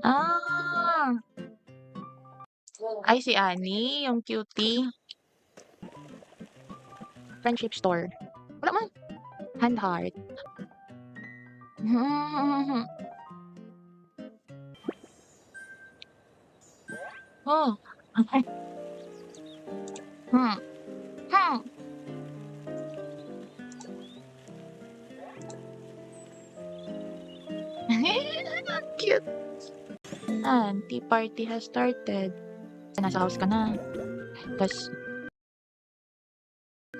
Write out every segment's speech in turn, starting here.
Ah, ay si Annie, yung cutie. Friendship store. Wala man. Hand heart. Mhm. Oh. Hmm. Hmm. Cute. Tea party has started. Nasa house ka na. Tas,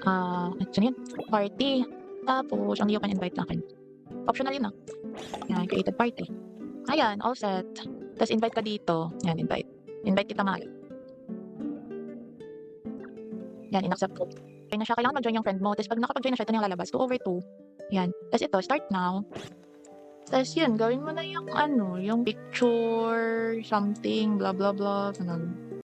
saan yun? Party. Tapos, only you can invite na akin. Optional yun, ah. Yan, created party. Ayan, all set. Tas invite ka dito. Yan, invite. Invite kita Mahal. Yan, in-accept ko. Join na siya. Kailangan mag-join yung friend mo. Tas pag nakapag-join na siya, ito na yung lalabas. 2/2. Yan. Tas ito, start now. Tas yun, gawin mo na yung ano, yung picture, something, blah blah blah, ganun.